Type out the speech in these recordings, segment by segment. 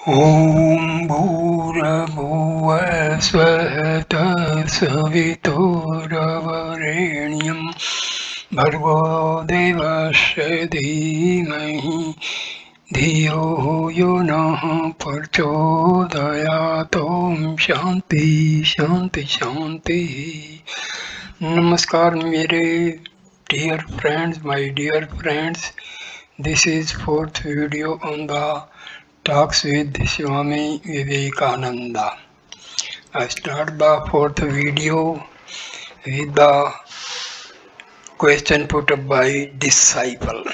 ॐ भूर्भुवः स्वः तत्सवितुर्वरेण्यं भर्गो देवस्य धीमहि धियो यो नः प्रचोदयात्। ॐ शांति शांति शांति। नमस्कार मेरे dear friends, my dear friends. This is fourth video on the Talks with Swami Vivekananda. I start the fourth video with the question put up by disciple.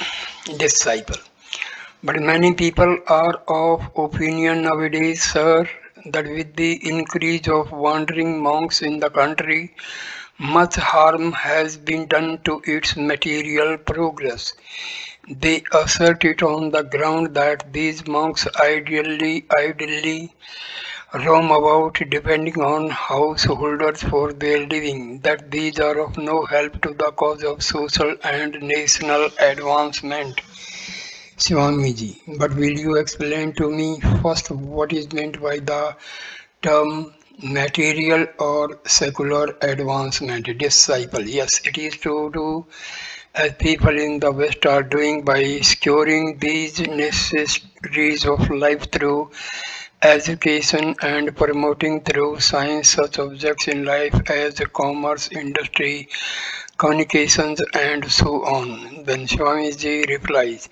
But many people are of opinion nowadays, sir, that with the increase of wandering monks in the country, much harm has been done to its material progress. They assert it on the ground that these monks idly roam about depending on householders for their living, that these are of no help to the cause of social and national advancement. Swamiji, but will you explain to me first what is meant by the term material or secular advancement? Disciple, yes, it is to do as people in the West are doing by securing these necessities of life through education and promoting through science such objects in life as commerce, industry, communications, and so on. Then Swamiji replies,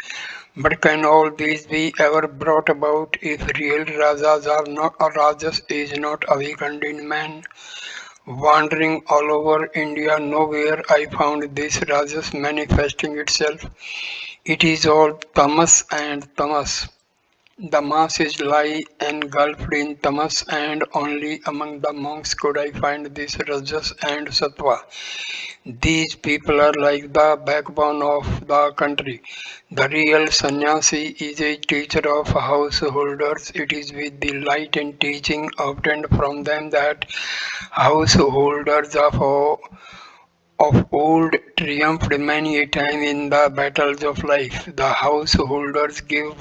but can all these be ever brought about if real Rajas are not, or Rajas is not awakened in man? Wandering all over India, nowhere I found this Rajas manifesting itself. It is all tamas and tamas. The masses lie engulfed in tamas, and only among the monks could I find this rajas and sattva. These people are like the backbone of the country. The real sannyasi is a teacher of householders. It is with the light and teaching obtained from them that householders of old triumphed many a time in the battles of life. The householders give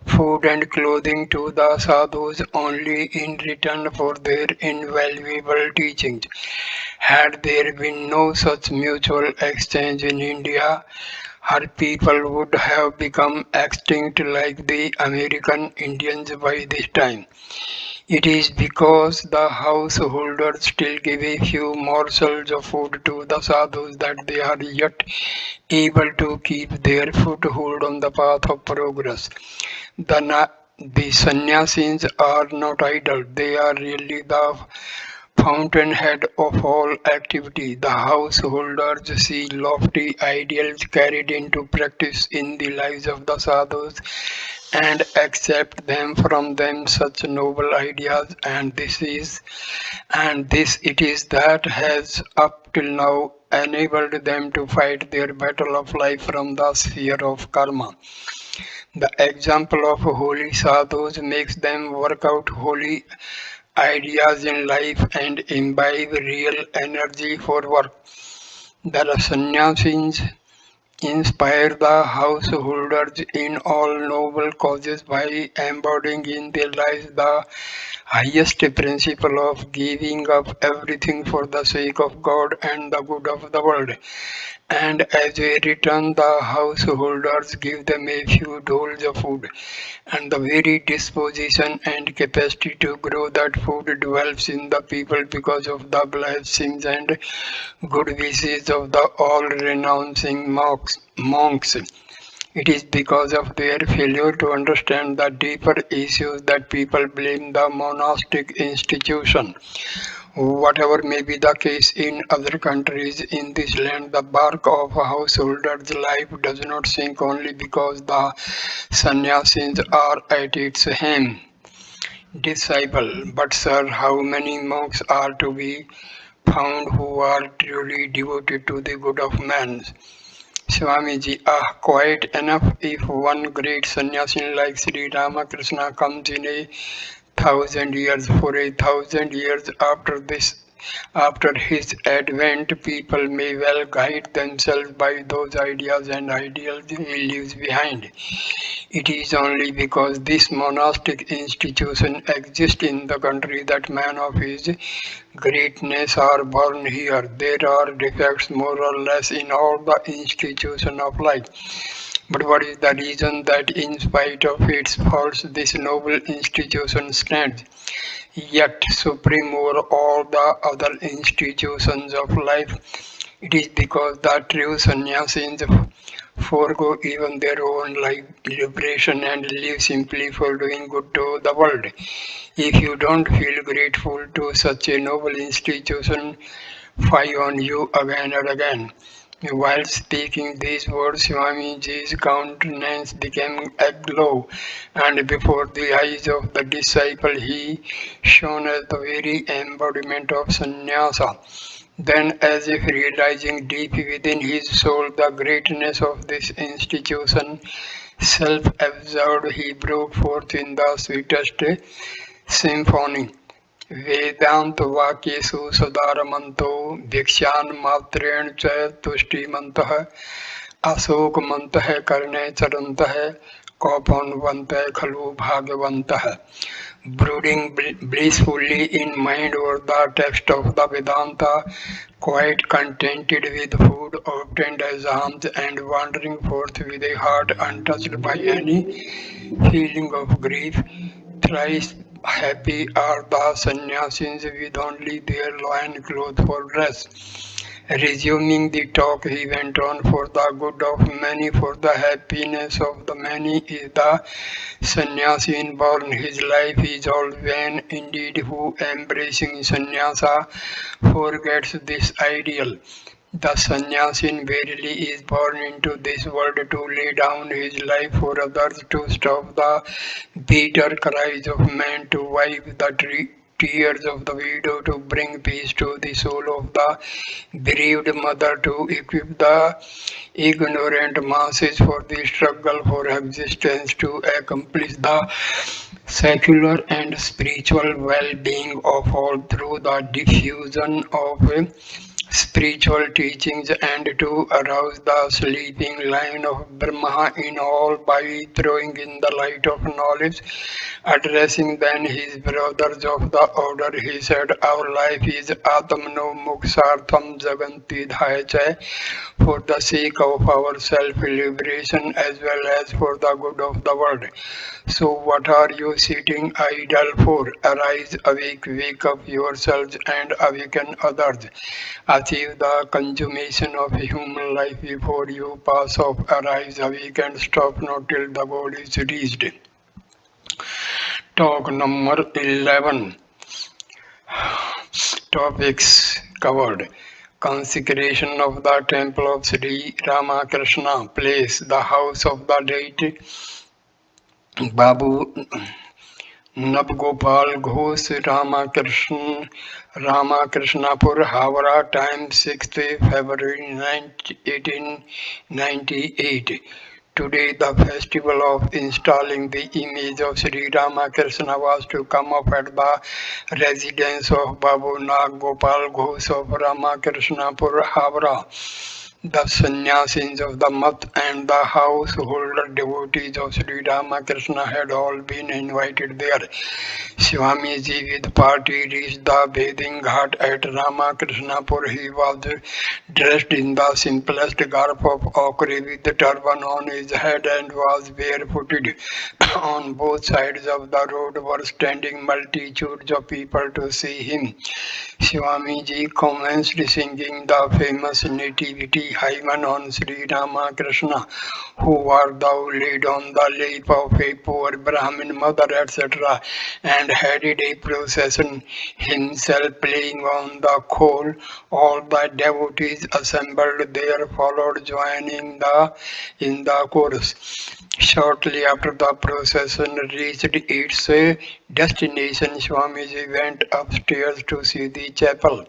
food and clothing to the sadhus only in return for their invaluable teachings. Had there been no such mutual exchange in India, her people would have become extinct like the American Indians by this time. It is because the householders still give a few morsels of food to the sadhus that they are yet able to keep their foothold on the path of progress. The sannyasis are not idle, they are really the fountainhead of all activity. The householders see lofty ideals carried into practice in the lives of the sadhus and accept them from them such noble ideas, and this it is that has up till now enabled them to fight their battle of life from the sphere of karma. The example of holy sadhus makes them work out holy ideas in life and imbibe real energy for work. The sannyasis inspire the householders in all noble causes by embodying in their lives the highest principle of giving up everything for the sake of God and the good of the world. And as a return, the householders give them a few doles of food, and the very disposition and capacity to grow that food develops in the people because of the blessings and good wishes of the all-renouncing monks. It is because of their failure to understand the deeper issues that people blame the monastic institution. Whatever may be the case in other countries in this land, the bark of a householder's life does not sink only because the sannyasis are at its hem. Disciple, but sir, how many monks are to be found who are truly devoted to the good of man? Swamiji, quite enough if one great sannyasi like Sri Ramakrishna comes in 1,000 years. For 1,000 years after this After his advent, people may well guide themselves by those ideas and ideals he leaves behind. It is only because this monastic institution exists in the country that men of his greatness are born here. There are defects more or less in all the institution of life. But what is the reason that in spite of its faults this noble institution stands, yet supreme over all the other institutions of life? It is because the true sannyasis forego even their own life liberation and live simply for doing good to the world. If you don't feel grateful to such a noble institution, fie on you again and again. While speaking these words, Swamiji's countenance became aglow, and before the eyes of the disciple he shone as the very embodiment of sannyasa. Then, as if realizing deep within his soul the greatness of this institution, self-absorbed, he broke forth in the sweetest symphony. वेदांत वाक्येषु सदारमन्तो भिक्षान्मात्रेण च तुष्टिमन्तः अशोकमन्तः कर्णे चरन्तः कौपन्वन्तः खलु भाग्यवन्तः. Brooding blissfully in mind over the text of the Vedanta, quite contented with food obtained as alms and wandering forth with a heart untouched by any feeling of grief, thrice happy are the sannyasis with only their loin cloth for dress. Resuming the talk, he went on, for the good of many, for the happiness of the many is the sannyasi born. His life is all vain indeed who, embracing sannyasa, forgets this ideal. The sannyasin verily is born into this world to lay down his life for others, to stop the bitter cries of men, to wipe the tears of the widow, to bring peace to the soul of the bereaved mother, to equip the ignorant masses for the struggle for existence, to accomplish the secular and spiritual well-being of all through the diffusion of spiritual teachings, and to arouse the sleeping lion of Brahma in all by throwing in the light of knowledge. Addressing then his brothers of the order, he said, our life is Atmano Muksartham Jaganti Dhaya, for the sake of our self-liberation as well as for the good of the world. So what are you sitting idle for? Arise, awake, wake up yourselves and awaken others. Achieve the consummation of human life before you pass off. Arise, awake and stop not till the goal is reached. Talk number 11. Topics covered. Consecration of the temple of Sri Ramakrishna, place the house of the deity Babu Nabgopal Ghosh, Ramakrishnapur, Havara, time 6th February 1898. Today the festival of installing the image of Sri Ramakrishna was to come up at the residence of Babu Nag-Gopal Ghosh of Ramakrishnapur, Havara. The sannyasis of the Mat and the householder devotees of Sri Ramakrishna had all been invited there. Swamiji with party reached the bathing ghat at Ramakrishnapur. He was dressed in the simplest garb of ochre with the turban on his head and was barefooted. On both sides of the road were standing multitudes of people to see him. Swamiji commenced singing the famous nativity hymn on Sri Ramakrishna, who art thou laid on the lap of a poor Brahmin mother, etc., and headed a procession, himself playing on the khol. All the devotees assembled there followed, joining in the chorus. Shortly after the procession reached its destination, Swamiji went upstairs to see the chapel.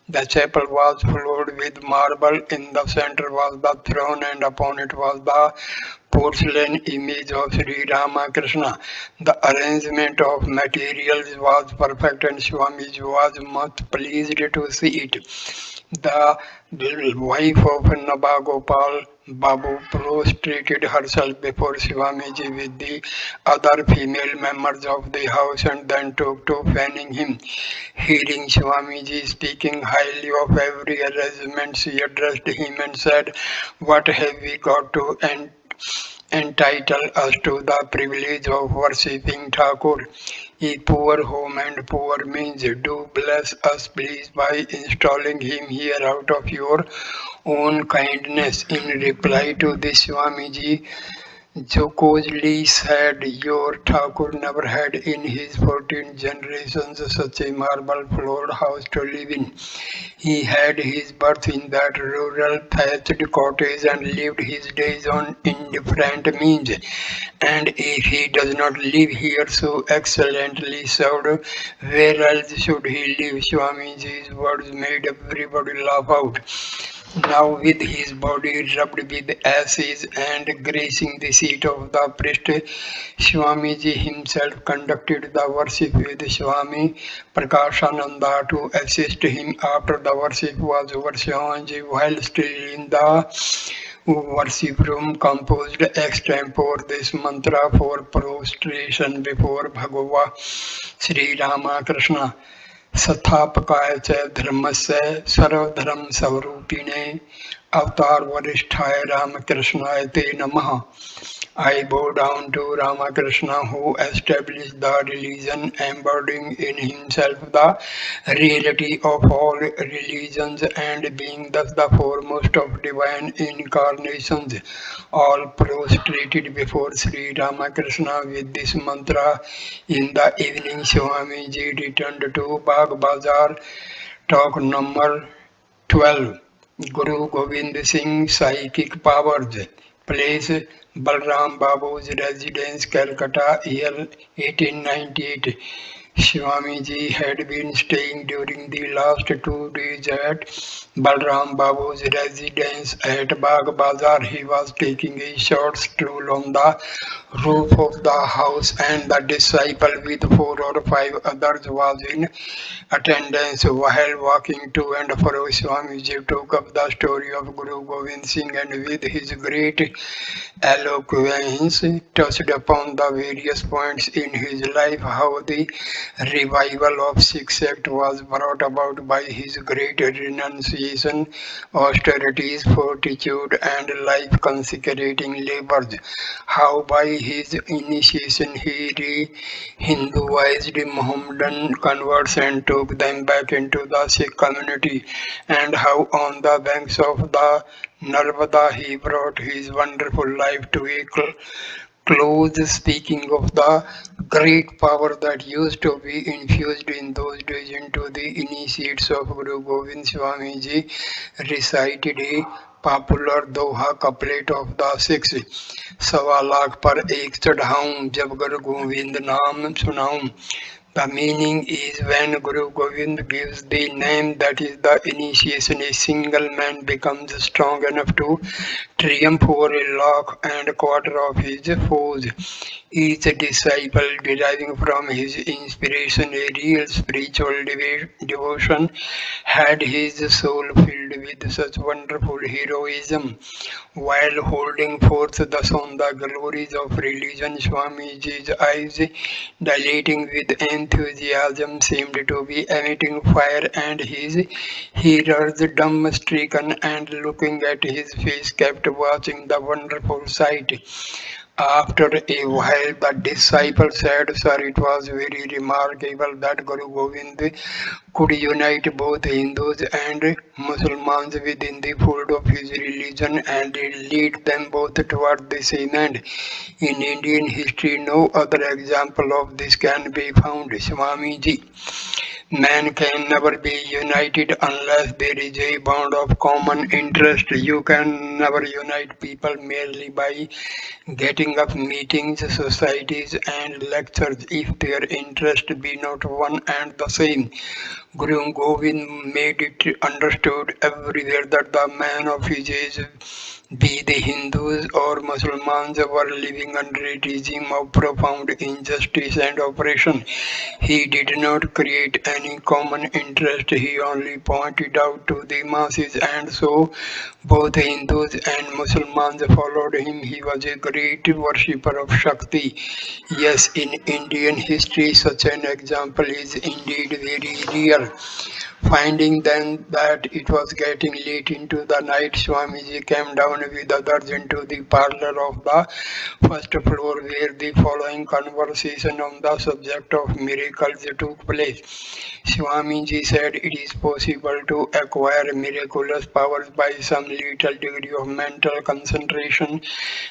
The chapel was floored with marble. In the center was the throne, and upon it was the porcelain image of Sri Ramakrishna. The arrangement of materials was perfect, and Swamij was much pleased to see it. The wife of Nabagopal Babu prostrated herself before Swamiji with the other female members of the house and then took to fanning him. Hearing Swamiji speaking highly of every arrangement, she addressed him and said, "What have we got to entitle us to the privilege of worshipping Thakur? A poor home and poor means. Do bless us, please, by installing him here out of your own kindness." In reply to this, Swamiji jokingly said, "Your Thakur never had in his 14 generations such a marble floored house to live in. He had his birth in that rural thatched cottage and lived his days on indifferent means. And if he does not live here so excellently served, where else should he live?" Swamiji's words made everybody laugh out. Now, with his body rubbed with ashes and gracing the seat of the priest, Swamiji himself conducted the worship with Swami Prakashananda to assist him. After the worship was over, Swamiji, while still in the worship room, composed extempore this mantra for prostration before Bhagava Sri Ramakrishna. स्थापकाय च धर्मस्य सर्वधर्म स्वरूपिणे अवतार वरिष्ठाय रामकृष्णाय ते नमः. I bow down to Ramakrishna, who established the religion, embodying in himself the reality of all religions and being thus the foremost of divine incarnations. All prostrated before Sri Ramakrishna with this mantra. In the evening, Swamiji returned to Bagh Bazar. Talk number 12. Guru Gobind Singh Psychic Powers. Place Balram Babu's residence, Calcutta, year 1898. Swamiji had been staying during the last 2 days at Balram Babu's residence at Bagh Bazar. He was taking a short stroll on the roof of the house, and the disciple with 4 or 5 others was in attendance. While walking to and fro, Swamiji took up the story of Guru Gobind Singh and with his great eloquence touched upon the various points in his life, how the revival of Sikh sect was brought about by his great renunciation, austerities, fortitude, and life-consecrating labors, how by his initiation he re-Hinduized Mohammedan converts and took them back into the Sikh community, and how on the banks of the Narmada he brought his wonderful life to a close, speaking of the great power that used to be infused in those days into the initiates of Guru Gobind. Swamiji recited a popular Doha couplet of the Sikhs. 1.25 पर एक चढ़ाऊं जब गुरु गोविंद नाम सुनाऊं. The meaning is when Guru Gobind gives the name, that is the initiation, a single man becomes strong enough to triumph over 1.25 lakhs of his foes. Each disciple, deriving from his inspiration a real spiritual devotion, had his soul filled with such wonderful heroism. While holding forth thus on the glories of religion, Swamiji's eyes, dilating with enthusiasm, seemed to be emitting fire, and his hearers, dumb-stricken and looking at his face, kept watching the wonderful sight. After a while, the disciple said, "Sir, it was very remarkable that Guru Gobind could unite both Hindus and Muslims within the fold of his religion and lead them both toward the same end. In Indian history, no other example of this can be found." Swamiji Man can never be united unless there is a bond of common interest. You can never unite people merely by getting up meetings, societies, and lectures if their interest be not one and the same. Guru Govind made it understood everywhere that the man of his age, be they Hindus or Muslims, were living under a regime of profound injustice and oppression. He did not create any common interest, he only pointed out to the masses, and so both Hindus and Muslims followed him. He was a great worshipper of Shakti. Yes, in Indian history, such an example is indeed very rare. Finding then that it was getting late into the night, Swamiji came down with others into the parlor of the first floor where the following conversation on the subject of miracles took place. Swamiji said it is possible to acquire miraculous powers by some little degree of mental concentration,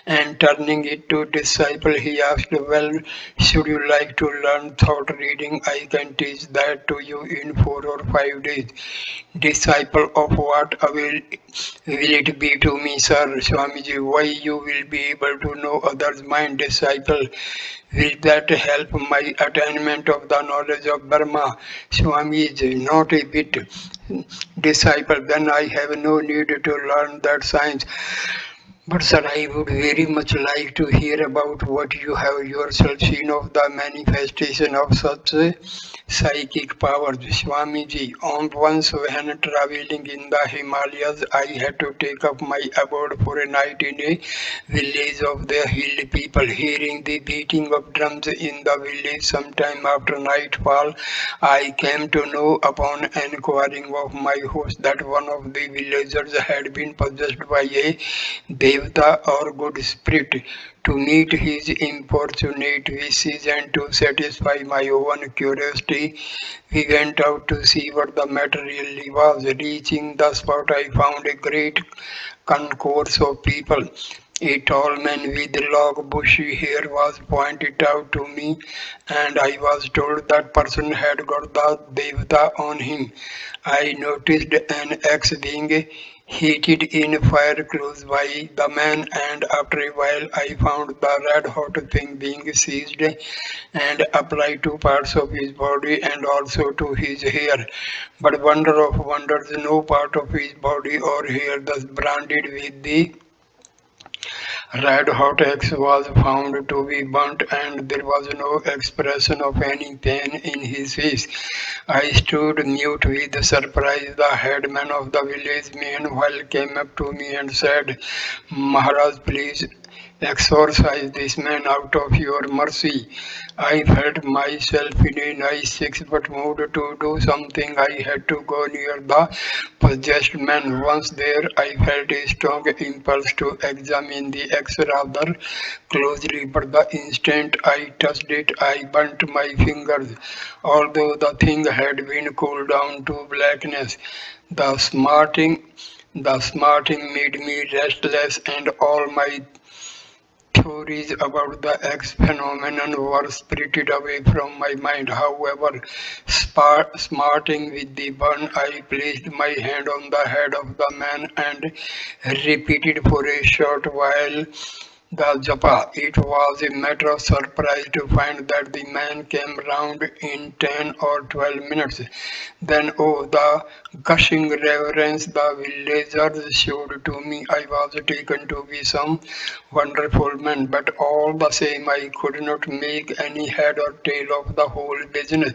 and turning it to disciple, he asked, well, should you like to learn thought reading? I can teach that to you in 4 or 5 days. Disciple of what will it be to me, sir? Swamiji, why you will be able to know others' mind? Disciple, will that help my attainment of the knowledge of Brahma? Swamiji, not a bit. Disciple, then I have no need to learn that science. But sir, I would very much like to hear about what you have yourself seen of the manifestation of such psychic powers. Swamiji, on once when traveling in the Himalayas, I had to take up my abode for a night in a village of the hill people. Hearing the beating of drums in the village sometime after nightfall, I came to know upon enquiring of my host that one of the villagers had been possessed by a Devta or good spirit. To meet his importunate wishes and to satisfy my own curiosity, we went out to see what the matter really was. Reaching the spot, I found a great concourse of people. A tall man with long bushy hair was pointed out to me, and I was told that person had got the Devta on him. I noticed an axe being heated in fire close by the man, and after a while I found the red hot thing being seized and applied to parts of his body and also to his hair. But wonder of wonders, no part of his body or hair thus branded with the red hot axe was found to be burnt, and there was no expression of any pain in his face. I stood mute with surprise. The headman of the village meanwhile came up to me and said, Maharaj, please exorcise this man out of your mercy. I felt myself in a nice six-foot mood to do something. I had to go near the possessed man. Once there, I felt a strong impulse to examine the axe rather closely, but the instant I touched it, I burnt my fingers. Although the thing had been cooled down to blackness, the smarting the smarting made me restless, and all my theories about the X phenomenon were spirited away from my mind. However, smarting with the burn, I placed my hand on the head of the man and repeated for a short while the japa. It was a matter of surprise to find that the man came round in 10 or 12 minutes. Then, oh, the gushing reverence the villagers showed to me. I was taken to be some wonderful man, but all the same, I could not make any head or tail of the whole business.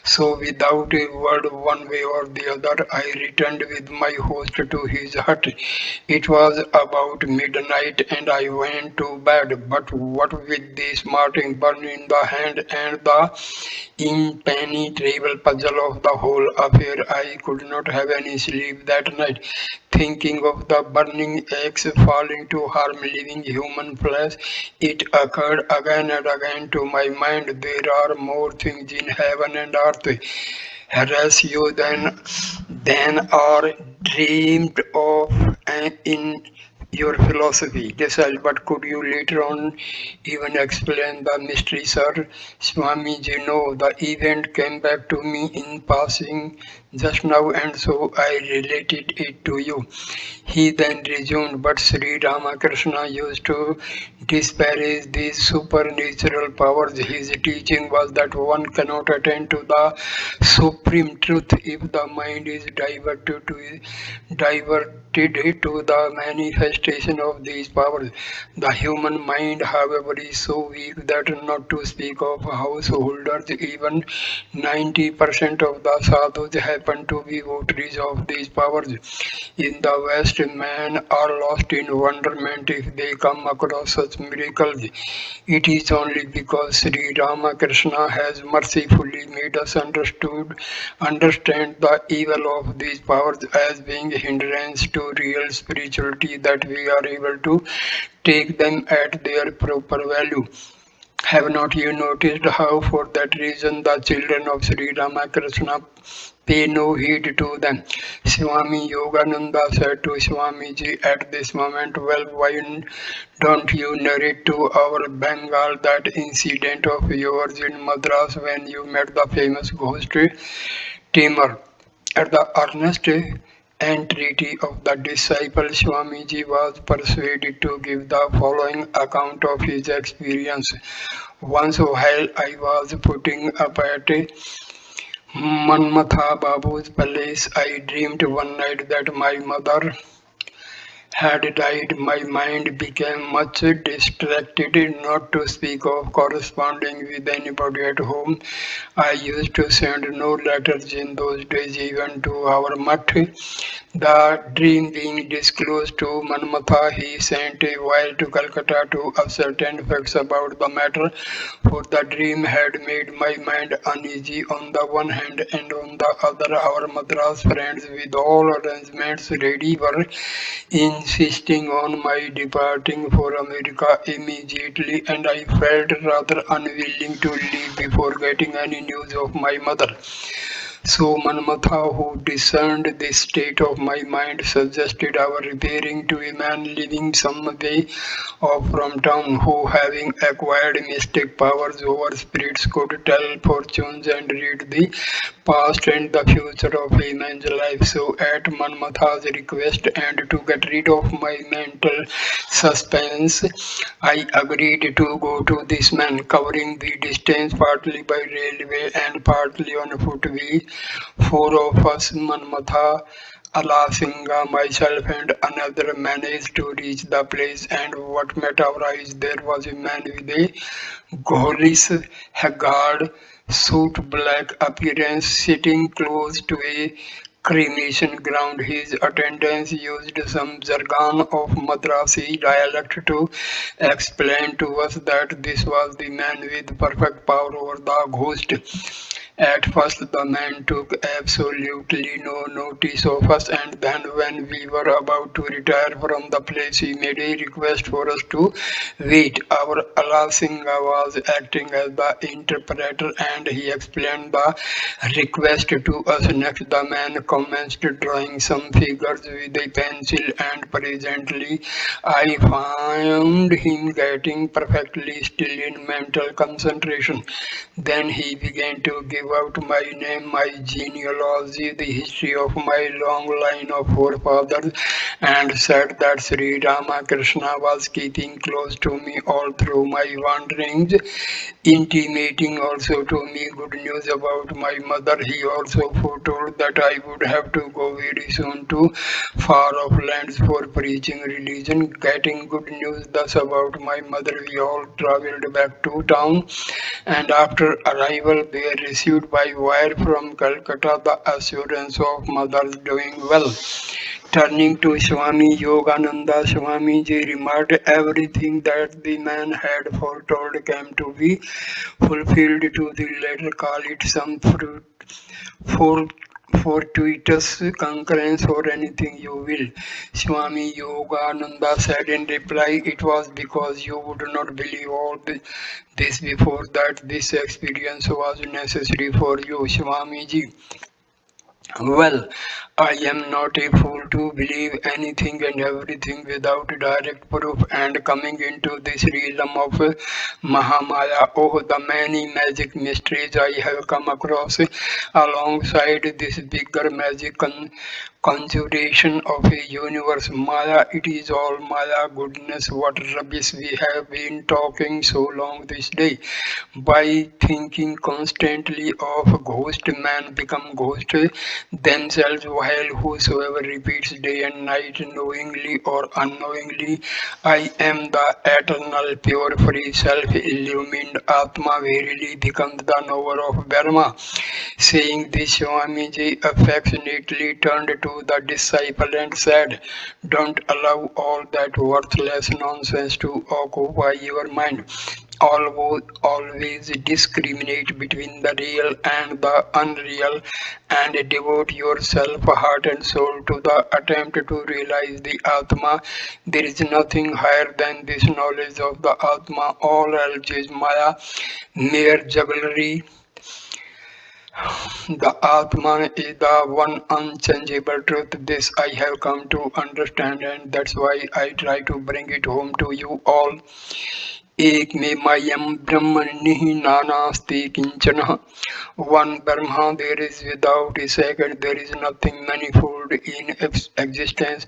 So, without a word, one way or the other, I returned with my host to his hut. It was about midnight, and I went to bed. But what with the smarting burn in the hand and the impenetrable puzzle of the whole affair, I could not have any sleep that night. Thinking of the burning axe falling to harm living human flesh, it occurred again and again to my mind. There are more things in heaven and earth harass you than are dreamed of in your philosophy. Decide, but could you later on even explain the mystery, sir? Swamiji, no, the event came back to me in passing just now, and so I related it to you. He then resumed, but Sri Ramakrishna used to disparage these supernatural powers. His teaching was that one cannot attain to the supreme truth if the mind is diverted to the manifestation of these powers. The human mind, however, is so weak that not to speak of householders, even 90% of the sadhus happen to be votaries of these powers. In the West, men are lost in wonderment if they come across such miracles. It is only because Sri Ramakrishna has mercifully made us understand the evil of these powers as being hindrance to real spirituality that we are able to take them at their proper value. Have not you noticed how, for that reason, the children of Sri Ramakrishna pay no heed to them? Swami Yogananda said to Swamiji at this moment, well, why don't you narrate to our Bengal that incident of yours in Madras when you met the famous ghost tamer? At the earnest entreaty of the disciple, Swamiji was persuaded to give the following account of his experience. Once while I was putting up at Manmatha Babu's palace, I dreamed one night that my mother had died. My mind became much distracted, not to speak of corresponding with anybody at home. I used to send no letters in those days, even to our mutt. The dream being disclosed to Manmatha, he sent a wire to Calcutta to ascertain facts about the matter, for the dream had made my mind uneasy on the one hand, and on the other our Madras friends, with all arrangements ready, were insisting on my departing for America immediately, and I felt rather unwilling to leave before getting any news of my mother. So Manmatha, who discerned the state of my mind, suggested our repairing to a man living some way off from town, who, having acquired mystic powers over spirits, could tell fortunes and read the past and the future of a man's life. So, at Manmatha's request and to get rid of my mental suspense, I agreed to go to this man, covering the distance partly by railway and partly on foot. We four of us, Manmatha, Alasinga, myself, and another, managed to reach the place, and what met our eyes there was a man with a ghoulish, haggard, suit black appearance sitting close to a cremation ground. His attendants used some jargon of Madrasi dialect to explain to us that this was the man with perfect power over the ghost. At first, the man took absolutely no notice of us, and then, when we were about to retire from the place, he made a request for us to wait. Our Alasinga was acting as the interpreter, and he explained the request to us. Next, the man commenced drawing some figures with a pencil, and presently I found him getting perfectly still in mental concentration. Then he began to give out my name, my genealogy, the history of my long line of forefathers, and said that Sri Ramakrishna was keeping close to me all through my wanderings, intimating also to me good news about my mother. He also foretold that I would have to go very soon to far off lands for preaching religion. Getting good news thus about my mother, we all travelled back to town, and after arrival there received by wire from Calcutta the assurance of mother's doing well. Turning to Swami Yogananda, Swamiji remarked, everything that the man had foretold came to be fulfilled to the letter. Call it some for fortuitous concurrence or anything you will. Swami Yogananda said in reply, it was because you would not believe all this before that this experience was necessary for you, Swamiji. Well, I am not a fool to believe anything and everything without direct proof and coming into this realm of Mahamaya. Oh, the many magic mysteries I have come across alongside this bigger magic conjuration of a universe. Maya, it is all Maya. Goodness, what rubbish we have been talking so long this day. By thinking constantly of ghost, man become ghost themselves, while whosoever repeats day and night, knowingly or unknowingly, I am the eternal, pure, free, self-illumined Atma, verily becomes the knower of Brahma. Saying this, Swamiji affectionately turned to the disciple and said, "Don't allow all that worthless nonsense to occupy your mind. Always discriminate between the real and the unreal and devote yourself heart and soul to the attempt to realize the Atma. There is nothing higher than this knowledge of the Atma. All else is Maya, mere jugglery. The Atman is the one unchangeable truth. This I have come to understand, and that's why I try to bring it home to you all. एक में मयम ब्रह्मणि नानास्ति किंचन. One Brahma, there is without a second, there is nothing manifold in existence.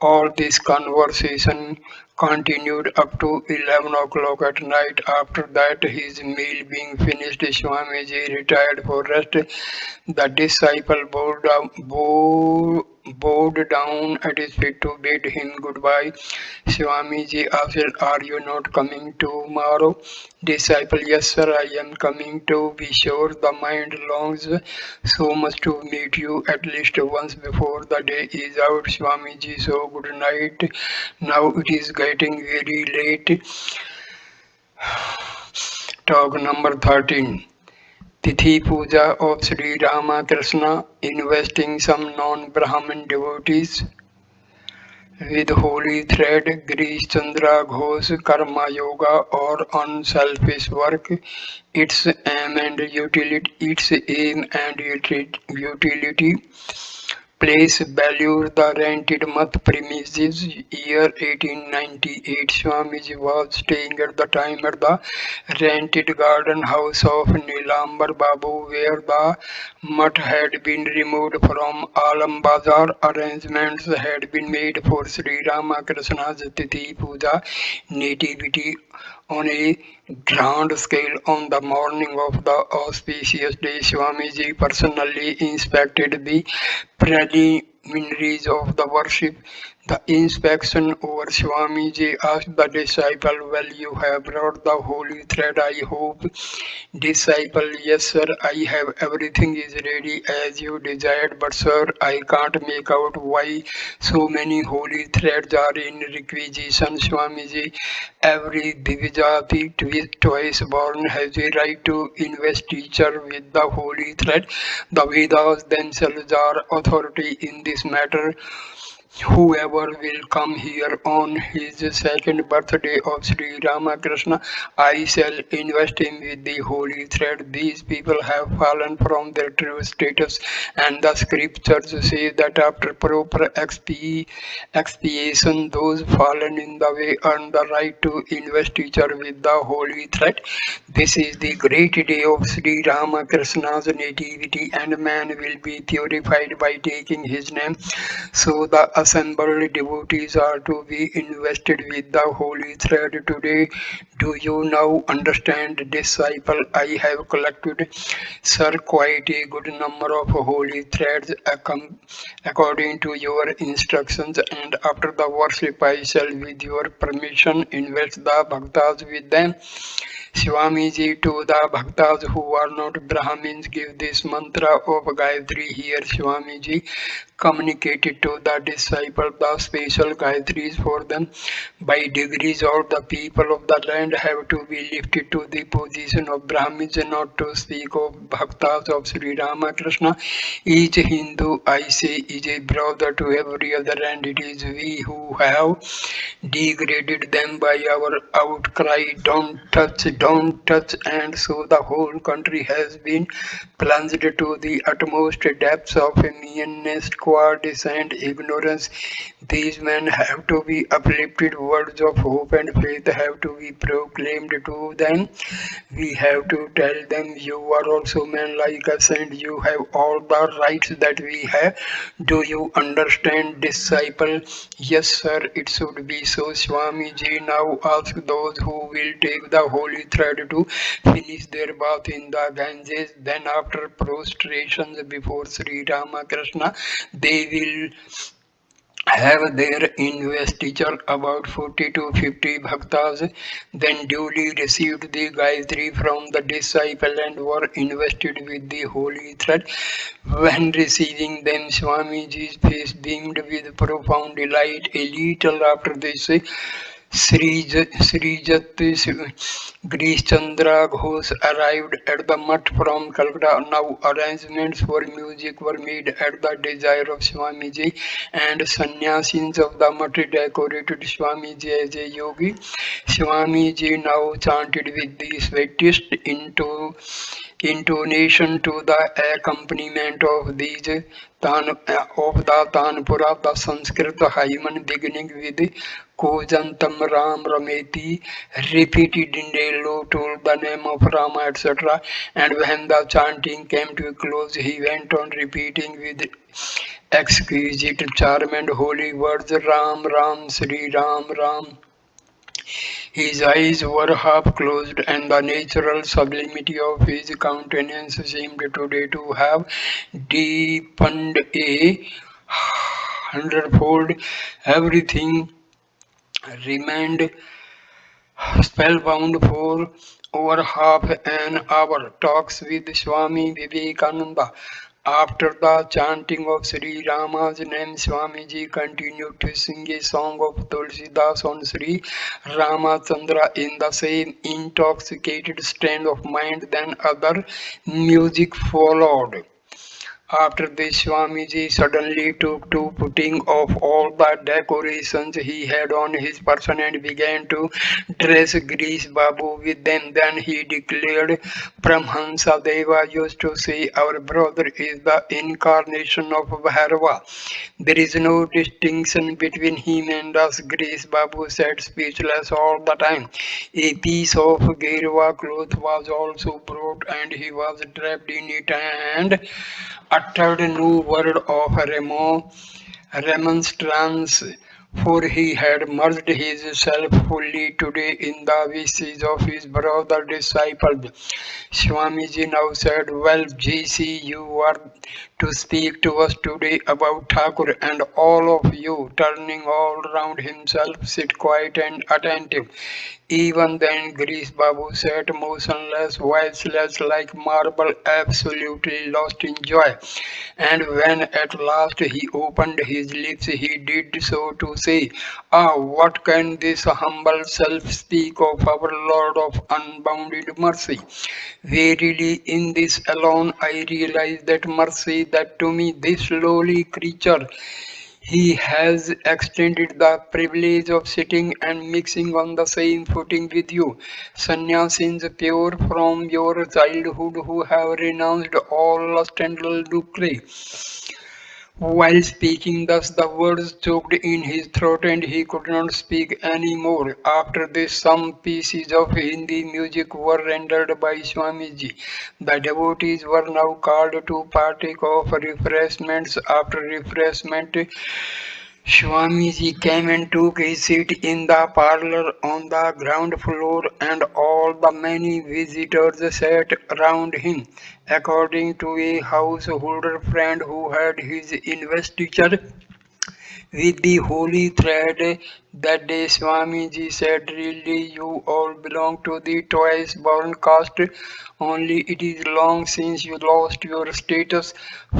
All this conversation continued up to 11 o'clock at night. After that, his meal being finished, Swamiji retired for rest. The disciple bowed down at his feet to bid him goodbye. Swamiji asked, "Are you not coming tomorrow?" Disciple, "Yes, sir, I am coming to be sure. The mind longs so much to meet you at least once before the day is out." Swamiji, so good night. Now it is getting very late. Talk number 13. Tithi Puja of Sri Ramakrishna, investing some non-Brahmin devotees with holy thread, Girish Chandra Ghosh, Karma Yoga or unselfish work. Its aim and utility. Place Belur, the rented month premises, year 1898. Swamiji was staying at the time at the rented garden house of Nilambar Babu, where the mutt had been removed from Alam Bazar. Arrangements had been made for Sri Ramakrishna's Tithi Puja nativity on a grand scale. On the morning of the auspicious day, Swamiji personally inspected the preliminaries of the worship. The inspection over, Swamiji asked the disciple, "Well, you have brought the holy thread, I hope." Disciple, "Yes, sir, I have everything is ready as you desired, but sir, I can't make out why so many holy threads are in requisition." Swamiji, "Every Divijati twice born has a right to investiture with the holy thread. The Vedas themselves are authority in this matter. Whoever will come here on his second birthday of Sri Ramakrishna, I shall invest him with the holy thread. These people have fallen from their true status, and the scriptures say that after proper expiation, those fallen in the way earn the right to investiture with the holy thread. This is the great day of Sri Ramakrishna's nativity, and man will be purified by taking his name. So the assembled devotees are to be invested with the holy thread today. Do you now understand, disciple? I have collected, sir, quite a good number of holy threads according to your instructions, and after the worship I shall, with your permission, invest the bhaktas with them. Swamiji, to the bhaktas who are not Brahmins, give this mantra of Gayatri here. Swamiji communicated to the disciple the special Gayatris for them. By degrees, all the people of the land have to be lifted to the position of Brahmins, not to speak of bhaktas of Sri Ramakrishna. Each Hindu, I say, is a brother to every other, and it is we who have degraded them by our outcry. Don't touch don't touch, and so the whole country has been plunged to the utmost depths of meanness, cowardice, and ignorance. These men have to be uplifted, words of hope and faith have to be proclaimed to them. We have to tell them you are also men like us and you have all the rights that we have. Do you understand, disciple? Yes, sir, it should be so. Swamiji now asks those who will take the holy thread to finish their bath in the Ganges. Then, after prostrations before Sri Ramakrishna, they will have their investiture about 40 to 50 bhaktas, then duly received the Gayatri from the disciple and were invested with the holy thread. When receiving them, Swamiji's face beamed with profound delight. A little after this, Srijat Grish Chandra Ghosh arrived at the mutt from Calcutta. Now arrangements for music were made at the desire of Swamiji, and sannyasis of the mutt decorated Swamiji as a yogi. Swamiji now chanted with the sweetest intonation to the accompaniment of these of the Tanpura, the Sanskrit hymen beginning with Kojantam Ram Rameti, repeated in a low tone the name of Rama, etc. And when the chanting came to a close, he went on repeating with exquisite charm and holy words Ram Ram Sri Ram Ram. His eyes were half closed, and the natural sublimity of his countenance seemed today to have deepened a hundredfold. Everything remained spellbound for over half an hour. Talks with Swami Vivekananda. After the chanting of Sri Rama's name, Swamiji continued to sing a song of Tulsidas on Sri Ramachandra in the same intoxicated strain of mind. Then other music followed. After this, Swamiji suddenly took to putting off all the decorations he had on his person and began to dress Grease Babu with them. Then he declared, Brahmansa Deva used to say, our brother is the incarnation of Bhairava. There is no distinction between him and us. Grease Babu sat speechless all the time. A piece of Gerwa cloth was also brought and he was draped in it and uttered no word of remonstrance, for he had merged himself fully today in the wishes of his brother disciple. Swamiji now said, well, GC, you are to speak to us today about Thakur, and all of you, turning all round himself, sit quiet and attentive. Even then, Grease Babu sat motionless, voiceless like marble, absolutely lost in joy. And when at last he opened his lips, he did so to say, ah, what can this humble self speak of our Lord of unbounded mercy? Verily, in this alone I realize that mercy that to me, this lowly creature, he has extended the privilege of sitting and mixing on the same footing with you, sannyasins pure from your childhood who have renounced all lust and lucre. While speaking thus, the words choked in his throat and he could not speak any more. After this, some pieces of Hindi music were rendered by Swamiji. The devotees were now called to partake of refreshments. After refreshment, Swamiji came and took his seat in the parlor on the ground floor, and all the many visitors sat round him. According to a householder friend who had his investiture with the holy thread, that day Swamiji said, really you all belong to the twice born caste, only it is long since you lost your status.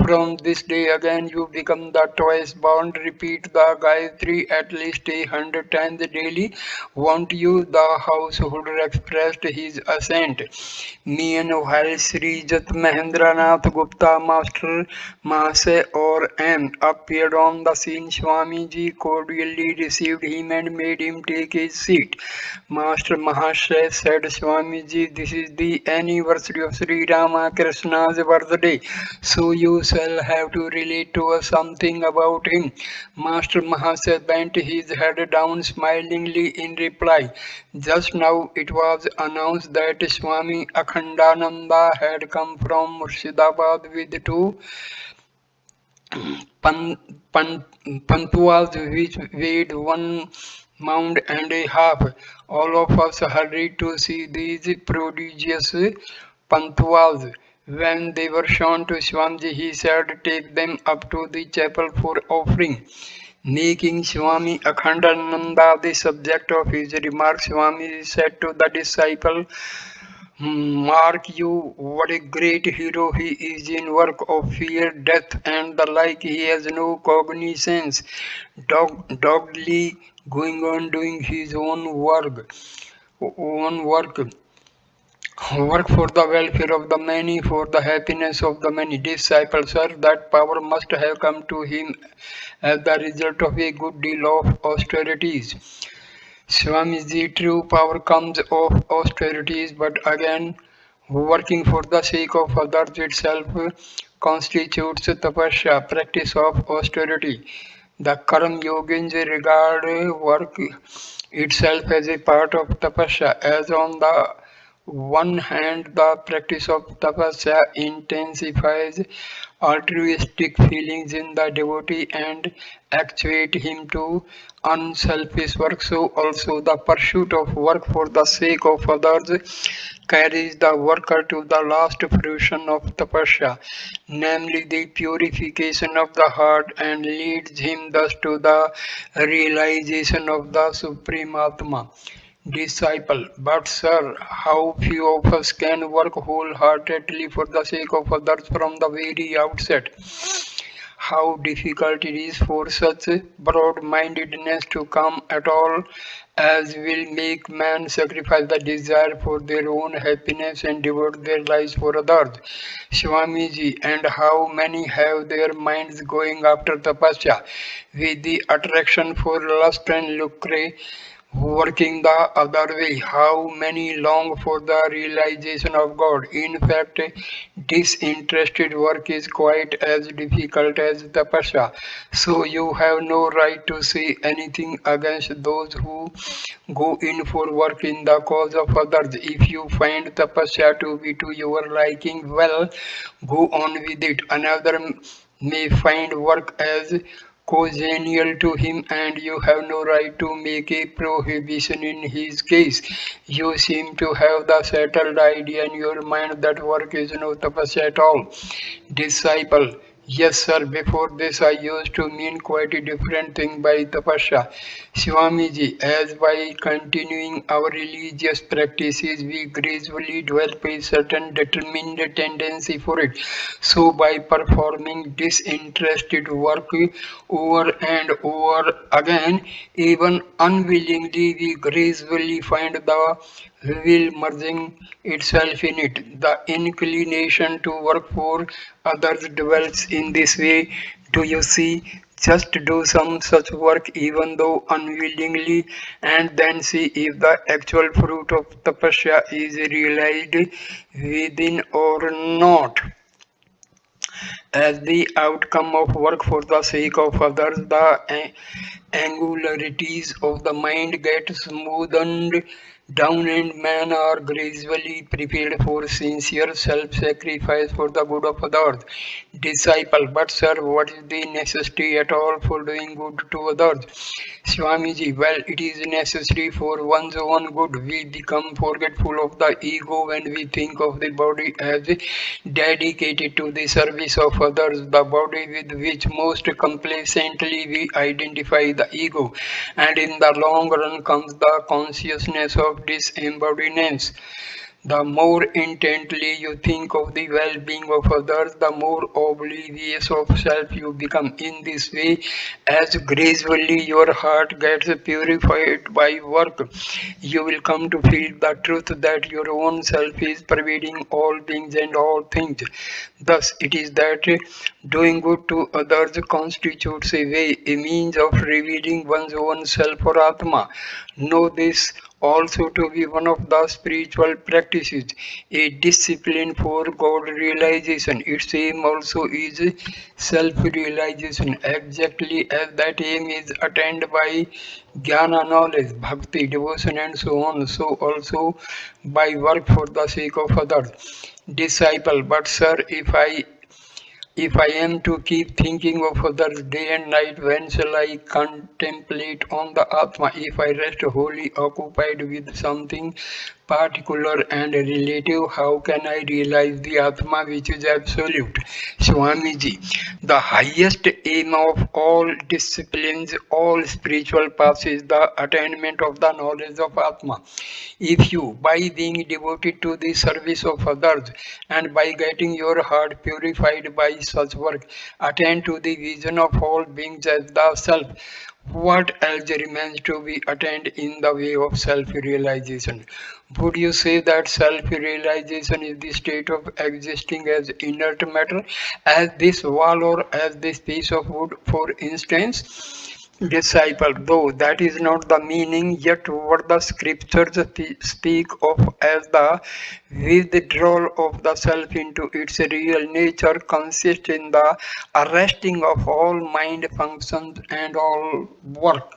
From this day again you become the twice born. Repeat the Gayatri at least 100 times daily. Won't you? The householder expressed his assent. Meanwhile, Srijat Mahendranath Gupta, Master Mahase or M, appeared on the scene. Swamiji cordially received him him and made him take his seat. Master Mahashaya said, Swamiji, this is the anniversary of Sri Ramakrishna's birthday, so you shall have to relate to us something about him. Master Mahashaya bent his head down smilingly in reply. Just now it was announced that Swami Akhandananda had come from Murshidabad with two pan, pan, pantuas which weighed 1 pound and a half. All of us hurried to see these prodigious pantuas. When they were shown to Swamiji, he said, take them up to the chapel for offering. Making Swami Akhandananda the subject of his remarks, Swami said to the disciple, mark you what a great hero he is in work of fear, death, and the like. He has no cognizance, doggedly going on doing his own work for the welfare of the many, for the happiness of the many. Disciples, sir, that power must have come to him as the result of a good deal of austerities. Swamiji, true power comes of austerities, but again, working for the sake of others itself constitutes tapasya, practice of austerity. The Karma Yogins regard work itself as a part of tapasya, as on the one hand, the practice of tapasya intensifies altruistic feelings in the devotee and actuate him to unselfish work, so also the pursuit of work for the sake of others carries the worker to the last fruition of tapasya, namely the purification of the heart, and leads him thus to the realization of the Supreme Atma. Disciple, but sir, how few of us can work wholeheartedly for the sake of others from the very outset? How difficult it is for such broad-mindedness to come at all as will make man sacrifice the desire for their own happiness and devote their lives for others. Swamiji, and how many have their minds going after tapasya with the attraction for lust and lucre working the other way? How many long for the realization of God? In fact, disinterested work is quite as difficult as tapasya. So you have no right to say anything against those who go in for work in the cause of others. If you find tapasya to be to your liking, well, go on with it. Another may find work as congenial to him, and you have no right to make a prohibition in his case. You seem to have the settled idea in your mind that work is no tapasya at all. Disciple, yes sir, before this I used to mean quite a different thing by tapasya. Swamiji, as by continuing our religious practices we gradually develop a certain determined tendency for it. So by performing disinterested work over and over again, even unwillingly, we gradually find the will merging itself in it. The inclination to work for others develops in this way. Do you see? Just do some such work even though unwillingly, and then see if the actual fruit of tapasya is realized within or not. As the outcome of work for the sake of others, the angularities of the mind get smoothened down and men are gradually prepared for sincere self-sacrifice for the good of others. Disciple, but sir, what is the necessity at all for doing good to others? Swamiji, well, it is necessary for one's own good. We become forgetful of the ego when we think of the body as dedicated to the service of others, the body with which most complacently we identify the ego, and in the long run comes the consciousness of disembodiedness. The more intently you think of the well-being of others, the more oblivious of self you become. In this way, as gradually your heart gets purified by work, you will come to feel the truth that your own self is pervading all beings and all things. Thus, it is that doing good to others constitutes a way, a means of revealing one's own self or Atma. Know this also to be one of the spiritual practices, a discipline for God realization. Its aim also is self realization, exactly as that aim is attained by jnana knowledge, bhakti, devotion, and so on. So, also by work for the sake of others. Disciple, but sir, if I am to keep thinking of others day and night, when shall I contemplate on the Atma? If I rest wholly occupied with something particular and relative, how can I realize the Atma which is absolute? Swamiji, the highest aim of all disciplines, all spiritual paths is the attainment of the knowledge of Atma. If you, by being devoted to the service of others and by getting your heart purified by such work, attain to the vision of all beings as the self, what else remains to be attained in the way of self-realization? Would you say that self-realization is the state of existing as inert matter, as this wall or as this piece of wood, for instance? Disciple, though that is not the meaning, yet what the scriptures speak of as the withdrawal of the self into its real nature consists in the arresting of all mind functions and all work.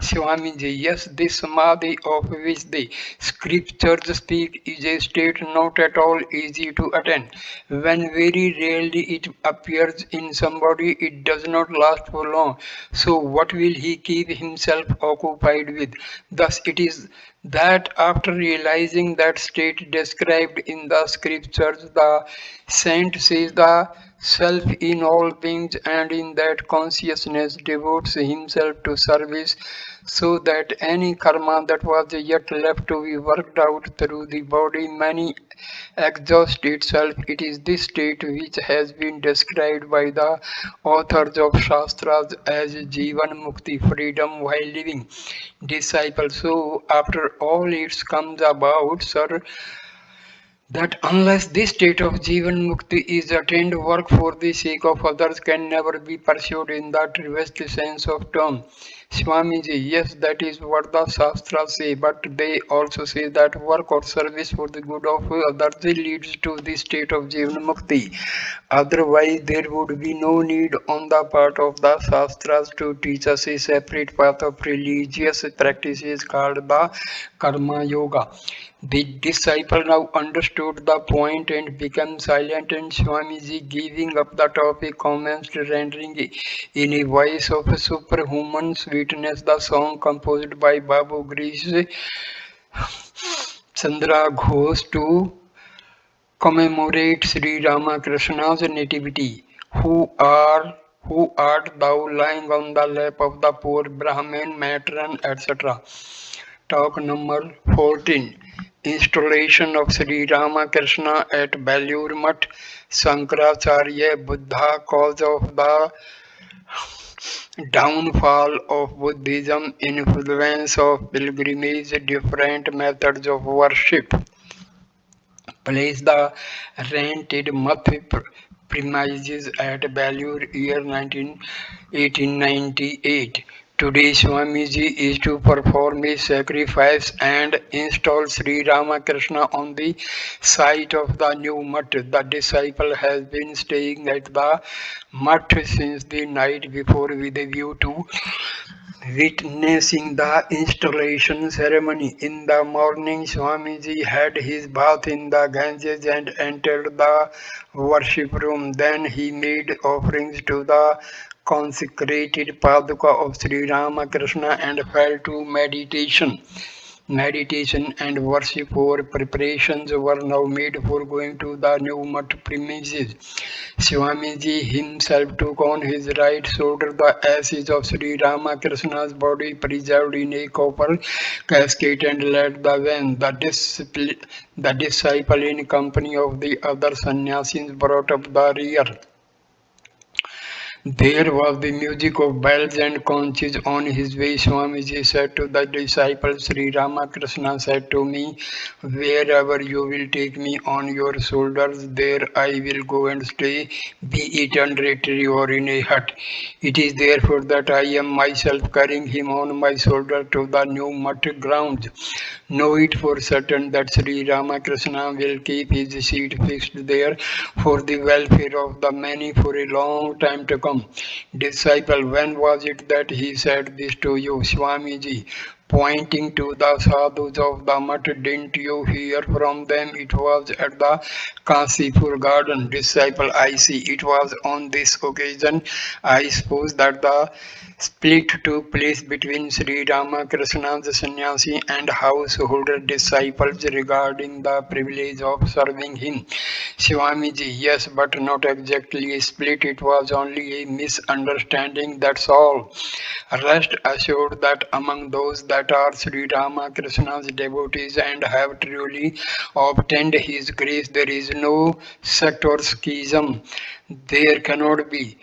Swamiji, yes, this samadhi of which the scriptures speak is a state not at all easy to attain. When very rarely it appears in somebody, it does not last for long. So, what will he keep himself occupied with? Thus, it is that after realizing that state described in the scriptures, the saint says the self in all beings and in that consciousness devotes himself to service so that any karma that was yet left to be worked out through the body may exhaust itself. It is this state which has been described by the authors of Shastras as Jivan Mukti, freedom while living. Disciple, so after all it comes about, sir, that unless this state of Jivan Mukti is attained, work for the sake of others can never be pursued in the truest sense of term. Swamiji, yes, that is what the Shastras say, but they also say that work or service for the good of others leads to the state of Jivan Mukti. Otherwise, there would be no need on the part of the Shastras to teach us a separate path of religious practices called the Karma Yoga. The disciple now understood the point and became silent, and Swamiji, giving up the topic, commenced rendering in a voice of superhuman sweetness the song composed by Babu Grish Chandra Ghosh to commemorate Sri Ramakrishna's nativity. Who art thou lying on the lap of the poor Brahmin matron, etc. Talk number 14. Installation of Sri Ramakrishna at Belur Mutt. Shankaracharya Buddha, cause of the downfall of Buddhism, influence of pilgrimage, different methods of worship. Place the rented mutt premises at Belur year 1898. Today Swamiji is to perform a sacrifice and install Sri Ramakrishna on the site of the new mutt. The disciple has been staying at the mutt since the night before with a view to witnessing the installation ceremony. In the morning, Swamiji had his bath in the Ganges and entered the worship room. Then he made offerings to the consecrated Paduka of Sri Ramakrishna and fell to meditation. Meditation and worship for preparations were now made for going to the new mutt premises. Swamiji himself took on his right shoulder the ashes of Sri Ramakrishna's body preserved in a copper casket and led the van. The disciple in company of the other sannyasis brought up the rear. There was the music of bells and conches on his way. Swamiji said to the disciples, Sri Ramakrishna said to me, wherever you will take me on your shoulders, there I will go and stay, be it under a tree or in a hut. It is therefore that I am myself carrying him on my shoulder to the new mutt grounds. Know it for certain that Sri Ramakrishna will keep his seat fixed there for the welfare of the many for a long time to come. Disciple, when was it that he said this to you? Swamiji, pointing to the sadhus of the mutt, didn't you hear from them? It was at the Kasipur garden. Disciple, I see. It was on this occasion, I suppose, that the split took place between Sri Ramakrishna's sannyasi and householder disciples regarding the privilege of serving him. Swamiji, yes, but not exactly a split. It was only a misunderstanding, that's all. Rest assured that among those that are Sri Ramakrishna's devotees and have truly obtained his grace, there is no sect or schism. There cannot be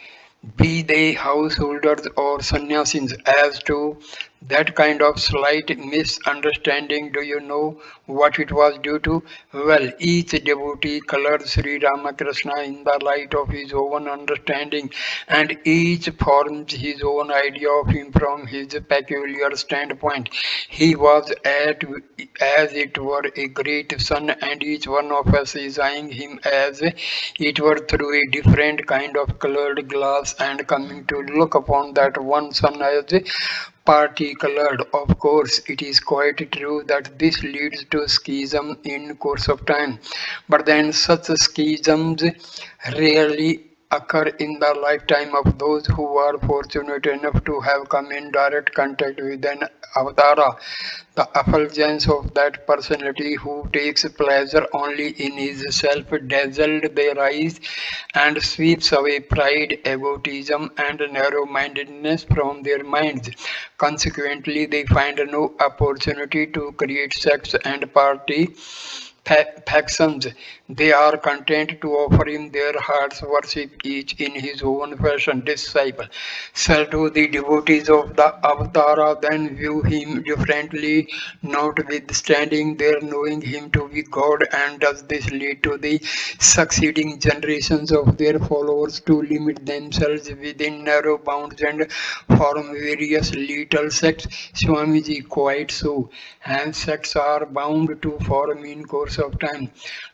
they householders or sannyasis. As to that kind of slight misunderstanding, do you know what it was due to? Well, each devotee colored Sri Ramakrishna in the light of his own understanding, and each forms his own idea of him from his peculiar standpoint. He was as it were a great sun, and each one of us is eyeing him as it were through a different kind of colored glass and coming to look upon that one sun as party colored. Of course, it is quite true that this leads to schism in course of time, but then such schisms rarely occur in the lifetime of those who are fortunate enough to have come in direct contact with an avatara. The effulgence of that personality who takes pleasure only in his self dazzled their eyes and sweeps away pride, egotism, and narrow-mindedness from their minds. Consequently, they find no opportunity to create sects and party factions. They are content to offer him their heart's worship, each in his own fashion. Disciple, so do the devotees of the Avatara then view him differently, notwithstanding their knowing him to be God? And does this lead to the succeeding generations of their followers to limit themselves within narrow bounds and form various little sects? Swamiji, quite so. And sects are bound to form in course of time.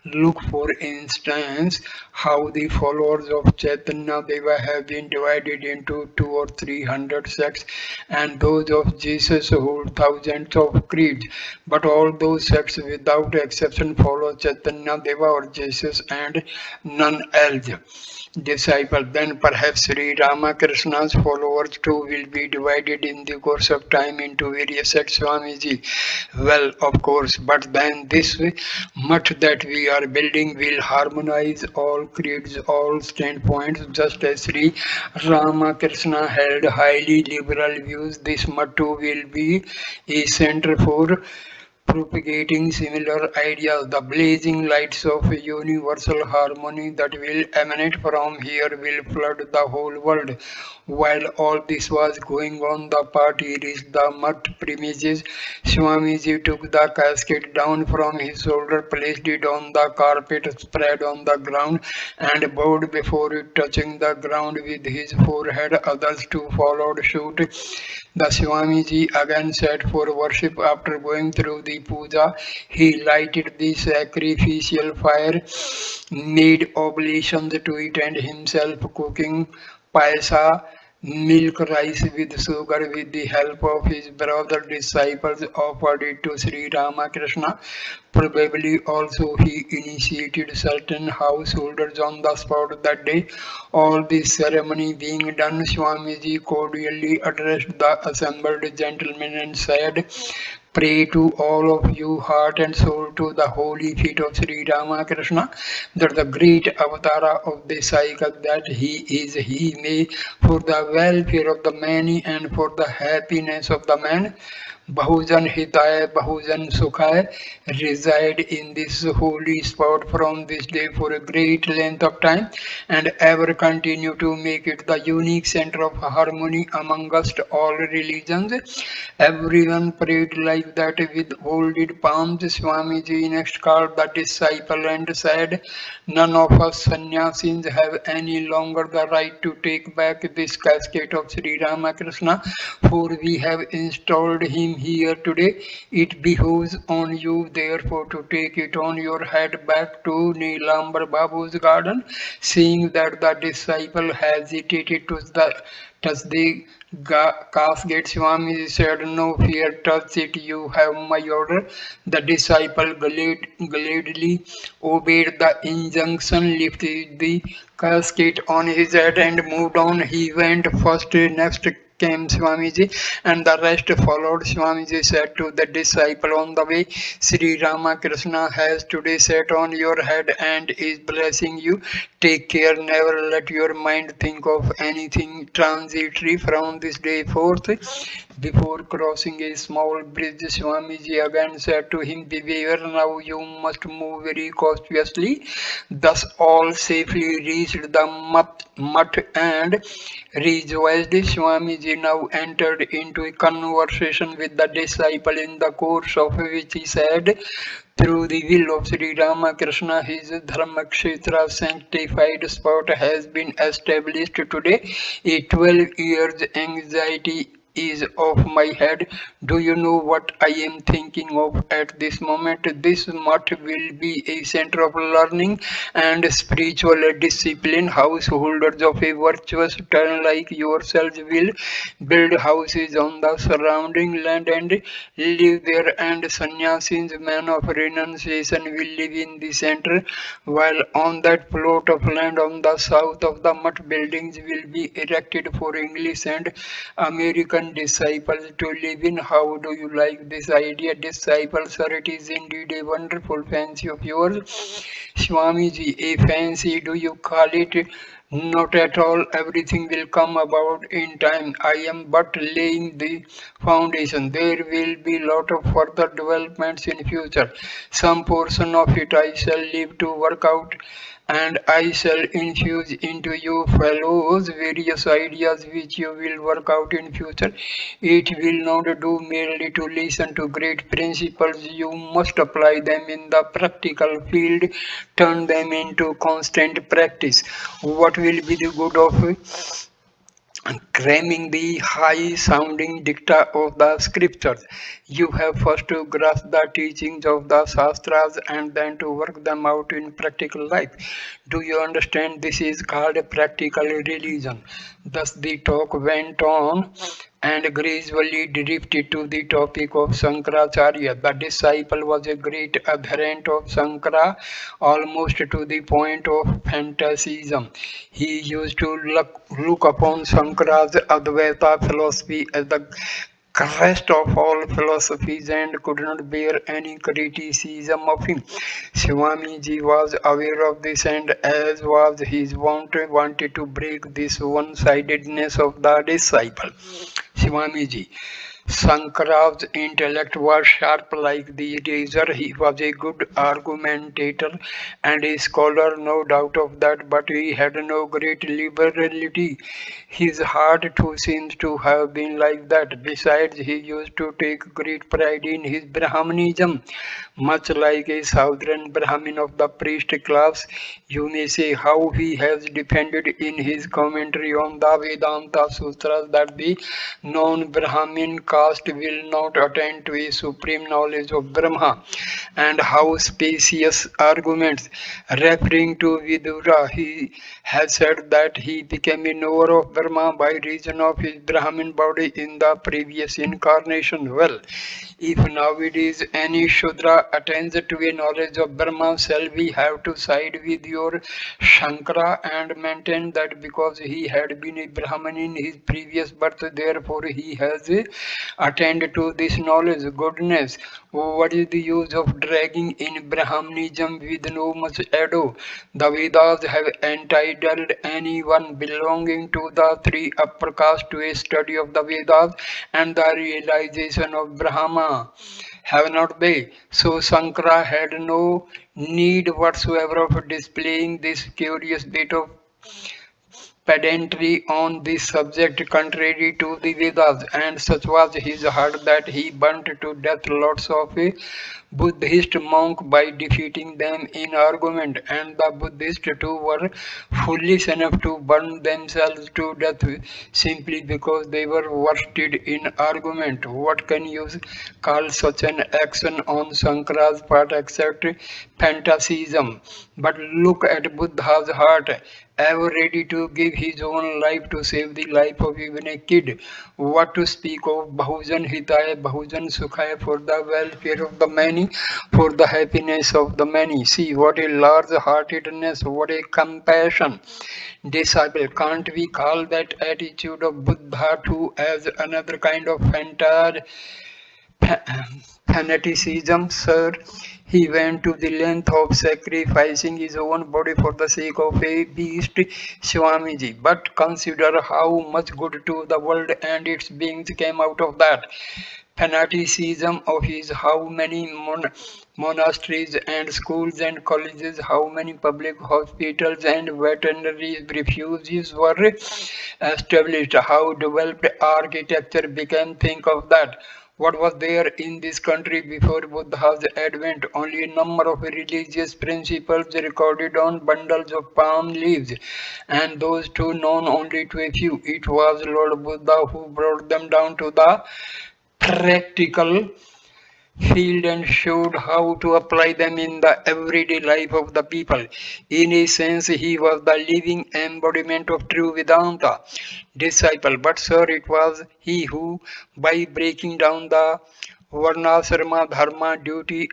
Look, for instance, how the followers of Chaitanya Deva have been divided into 200 or 300 sects, and those of Jesus hold thousands of creeds. But all those sects without exception follow Chaitanya Deva or Jesus and none else. Disciple, then perhaps Sri Ramakrishna's followers too will be divided in the course of time into various sects, Swamiji. Well, of course, but then this mutt that we are building will harmonize all creeds, all standpoints, just as Sri Ramakrishna held highly liberal views. This mutt too will be a center for propagating similar ideas. The blazing lights of universal harmony that will emanate from here will flood the whole world. While all this was going on, the party reached the mutt premises. Swamiji took the casket down from his shoulder, placed it on the carpet spread on the ground, and bowed before it, touching the ground with his forehead. Others too followed suit. The Swamiji again sat for worship. After going through the puja, he lighted the sacrificial fire, made oblations to it, and himself cooking paisa, milk rice with sugar, with the help of his brother disciples, offered it to Sri Ramakrishna. Probably also he initiated certain householders on the spot that day. All this ceremony being done, Swamiji cordially addressed the assembled gentlemen and said, Pray to all of you, heart and soul, to the holy feet of Sri Ramakrishna, that the great avatara of this cycle, that he may, for the welfare of the many and for the happiness of the man, Bahujan Hitaya, Bahujan Sukhaya, reside in this holy spot from this day for a great length of time and ever continue to make it the unique center of harmony amongst all religions. Everyone prayed like that with folded palms. Swamiji next called the disciple and said, "None of us sannyasis have any longer the right to take back this casket of Sri Ramakrishna, for we have installed him here today. It behoves on you, therefore, to take it on your head back to Nilambar Babu's garden." Seeing that the disciple hesitated touch the casket, Swami said, "No fear, touch it, you have my order." The disciple gladly obeyed the injunction, lifted the casket on his head and moved on. He went first, next came Swamiji, and the rest followed. Swamiji said to the disciple on the way, "Sri Ramakrishna has today sat on your head and is blessing you. Take care, never let your mind think of anything transitory from this day forth." Before crossing a small bridge, Swamiji again said to him, "Beware, now you must move very cautiously." Thus all safely reached the mutt and rejoiced. Swamiji now entered into a conversation with the disciple, in the course of which he said, "Through the will of Sri Ramakrishna, his Dharmakshetra sanctified spot has been established today. A 12 years anxiety is off my head. Do you know what I am thinking of at this moment? This mutt will be a center of learning and spiritual discipline. Householders of a virtuous turn like yourselves will build houses on the surrounding land and live there, and sannyasis, men of renunciation, will live in the center, while on that plot of land on the south of the mutt, buildings will be erected for English and American disciples to live in. How do you like this idea, disciples? Sir, it is indeed a wonderful fancy of yours. Swamiji, a fancy, do you call it? Not at all. Everything will come about in time. I am but laying the foundation. There will be lot of further developments in future. Some portion of it I shall leave to work out, and I shall infuse into you fellows various ideas which you will work out in future. It will not do merely to listen to great principles. You must apply them in the practical field, turn them into constant practice. What will be the good of cramming the high sounding dicta of the scriptures? You have first to grasp the teachings of the Shastras and then to work them out in practical life. Do you understand? This is called a practical religion. Thus the talk went on and gradually drifted to the topic of Shankaracharya. The disciple was a great adherent of Shankara, almost to the point of fanaticism. He used to look upon Shankara's Advaita philosophy as the crest of all philosophies and could not bear any criticism of him. Swamiji was aware of this, and as was his wont, wanted to break this one-sidedness of the disciple. Swamiji. Sankara's intellect was sharp like the razor. He was a good argumentator and a scholar, no doubt of that, but he had no great liberality. His heart too seems to have been like that. Besides, he used to take great pride in his Brahmanism, much like a southern Brahmin of the priest class. You may say how he has defended in his commentary on the Vedanta Sutras that the non-Brahmin caste will not attain to a supreme knowledge of Brahma, and how spacious arguments. Referring to Vidura, he has said that he became a knower of Brahma by reason of his Brahmin body in the previous incarnation. Well, if nowadays any Shudra attains to a knowledge of Brahma, shall we have to side with your Shankara and maintain that because he had been a Brahman in his previous birth, therefore he has attend to this knowledge, goodness. What is the use of dragging in Brahmanism with no much ado? The Vedas have entitled anyone belonging to the three upper castes to a study of the Vedas and the realization of Brahma. Have not they? So Sankara had no need whatsoever of displaying this curious bit of pedantry on this subject contrary to the Vedas, and such was his heart that he burnt to death lots of Buddhist monks by defeating them in argument, and the Buddhists too were foolish enough to burn themselves to death simply because they were worsted in argument. What can you call such an action on Shankara's part except fantasism? But look at Buddha's heart, ever ready to give his own life to save the life of even a kid. What to speak of Bahujan Hitaya, Bahujan Sukhaya, for the welfare of the many, for the happiness of the many. See what a large heartedness, what a compassion. Disciple, can't we call that attitude of Buddha too as another kind of fanaticism, sir? He went to the length of sacrificing his own body for the sake of a beast, Swamiji. But consider how much good to the world and its beings came out of that. Fanaticism of his, how many monasteries and schools and colleges, how many public hospitals and veterinary refuges were established, how developed architecture became. Think of that. What was there in this country before Buddha's advent? Only a number of religious principles recorded on bundles of palm leaves, and those too known only to a few. It was Lord Buddha who brought them down to the practical field and showed how to apply them in the everyday life of the people. In a sense, he was the living embodiment of true Vedanta disciple. But, sir, it was he who, by breaking down the Varnasrama Dharma duty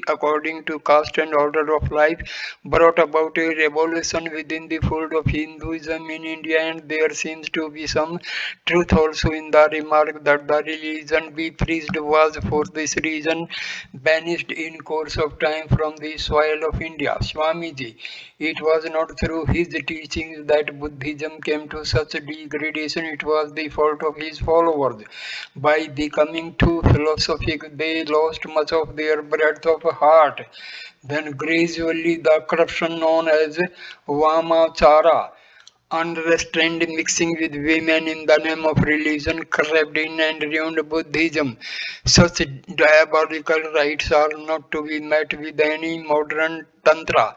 according to caste and order of life, brought about a revolution within the fold of Hinduism in India, and there seems to be some truth also in the remark that the religion we preached was for this reason banished in course of time from the soil of India. Swamiji, it was not through his teachings that Buddhism came to such degradation, it was the fault of his followers. By becoming too philosophic, they lost much of their breadth of heart. Then gradually the corruption known as Vamachara, unrestrained mixing with women in the name of religion, crept in and ruined Buddhism. Such diabolical rites are not to be met with any modern tantra.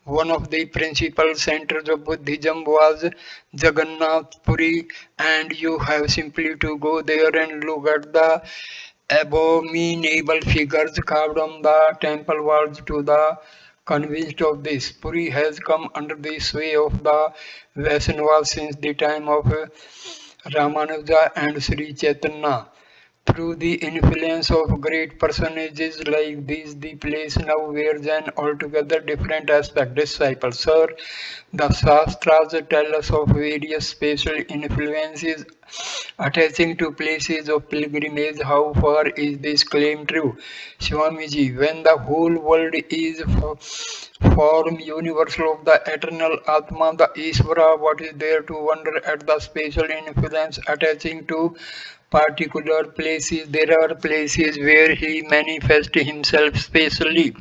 One of the principal centers of Buddhism was Jagannath Puri, and you have simply to go there and look at the abominable figures carved on the temple walls to the convinced of this. Puri has come under the sway of the Vaishnavas since the time of Ramanuja and Sri Chaitanya. Through the influence of great personages like these, the place now wears an altogether different aspect. Disciples, sir, the Shastras tell us of various special influences attaching to places of pilgrimage. How far is this claim true? Swamiji, when the whole world is form universal of the eternal Atma, the Ishvara, what is there to wonder at the special influence attaching to particular places? There are places where he manifests himself specially,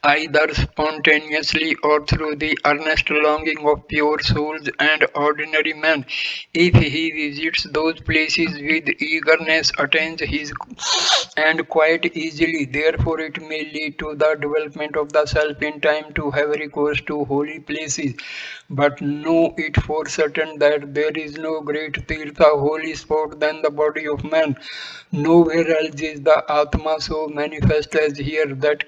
either spontaneously or through the earnest longing of pure souls and ordinary men. If he visits those places with eagerness, attains his and quite easily. Therefore, it may lead to the development of the self in time to have recourse to holy places. But know it for certain that there is no great tirtha, holy spot than the body of man. Nowhere else is the Atma so manifest as here. That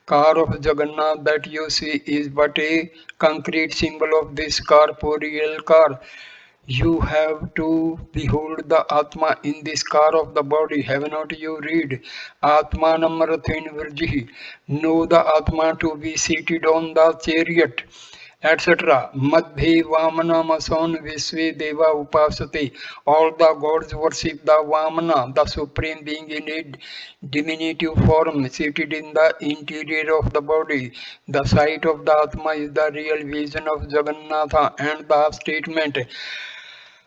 car of Jagannath that you see is but a concrete symbol of this corporeal car. You have to behold the Atma in this car of the body. Have not you read Atmanam Rathin Virjihi? Know the Atma to be seated on the chariot. etc. Madhve Vamanamason Visve Deva Upasate. All the gods worship the Vamana, the supreme being in a diminutive form, seated in the interior of the body. The sight of the Atma is the real vision of Jagannatha, and the statement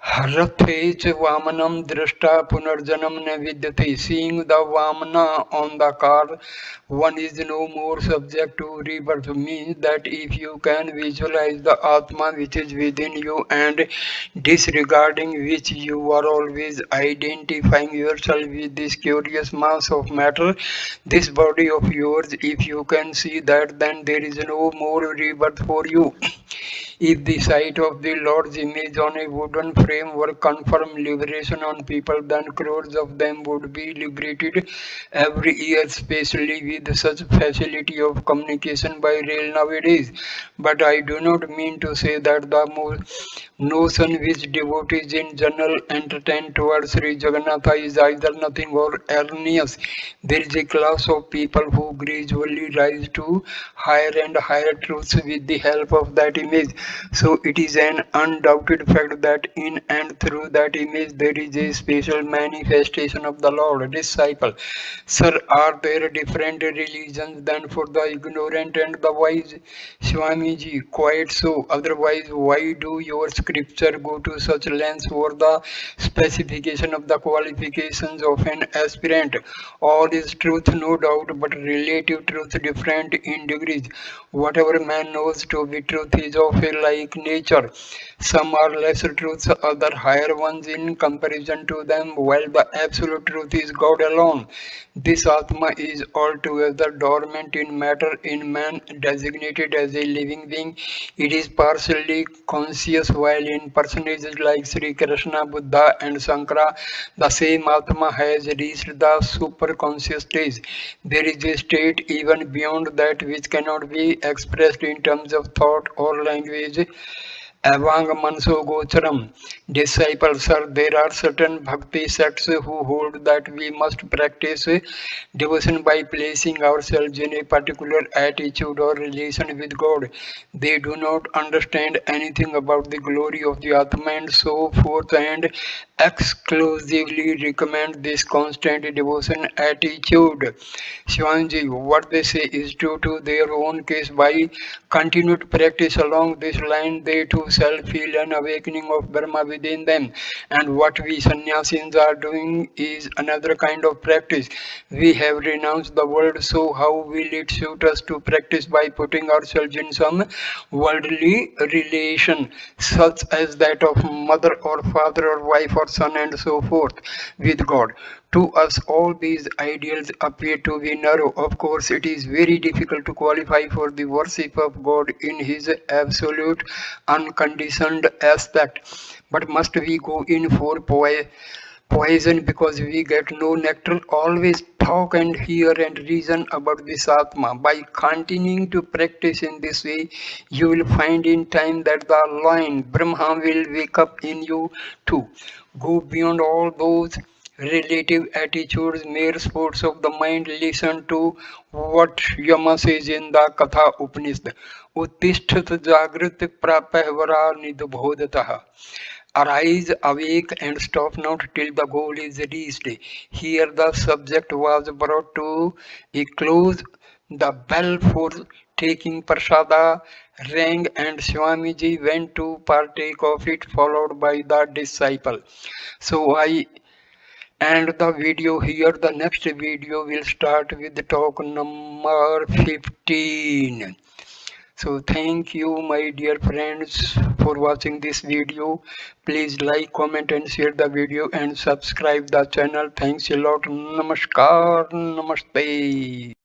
Rathe Vamanam Drashta Punarjanam Navidyate. Seeing the Vamana on the car, one is no more subject to rebirth. Means that if you can visualize the Atma which is within you and disregarding which you are always identifying yourself with this curious mass of matter, this body of yours, if you can see that, then there is no more rebirth for you. If the sight of the Lord's image on a wooden frame were confirm liberation on people, then crores of them would be liberated every year, especially with such facility of communication by rail nowadays. But I do not mean to say that the notion which devotees in general entertain towards Sri Jagannatha is either nothing or erroneous. There is a class of people who gradually rise to higher and higher truths with the help of that image. So it is an undoubted fact that in and through that image there is a special manifestation of the Lord. Disciple, sir, are there different religions than for the ignorant and the wise? Swamiji, quite so. Otherwise, why do your scripture go to such lengths for the specification of the qualifications of an aspirant? All is truth, no doubt, but relative truth different in degrees. Whatever man knows to be truth is of a like nature. Some are lesser truths, other higher ones in comparison to them, while the absolute truth is God alone. This Atma is altogether dormant in matter in man, designated as a living being. It is partially conscious, while in personages like Sri Krishna, Buddha, and Sankara, the same Atma has reached the superconscious stage. There is a state even beyond that which cannot be expressed in terms of thought or language. Avang Manso Gocharam. Disciples, sir, there are certain bhakti sects who hold that we must practice devotion by placing ourselves in a particular attitude or relation with God. They do not understand anything about the glory of the Atma and so forth, and exclusively recommend this constant devotion attitude. Shivanji, what they say is true to their own case. By continued practice along this line, they too shall feel an awakening of Brahma within them. And what we sannyasins are doing is another kind of practice. We have renounced the world, so how will it suit us to practice by putting ourselves in some worldly relation, such as that of mother or father or wife or son and so forth, with God? To us, all these ideals appear to be narrow. Of course, it is very difficult to qualify for the worship of God in His absolute, unconditioned aspect. But must we go in for poison because we get no nectar? Always talk and hear and reason about this Atma. By continuing to practice in this way, you will find in time that the lion Brahma will wake up in you too. Go beyond all those relative attitudes, mere sports of the mind. Listen to what Yama says in the Katha Upanishad. Uttishtat Jagrit Prapahvara Nidbhodataha. Arise, awake, and stop not till the goal is reached. Here the subject was brought to a close. The bell for taking prasada rang, and Swamiji went to partake of it, followed by the disciple. So I end the video here. The next video will start with the talk number 15. So thank you my dear friends for watching this video. Please like, comment and share the video and subscribe the channel. Thanks a lot. Namaskar. Namaste.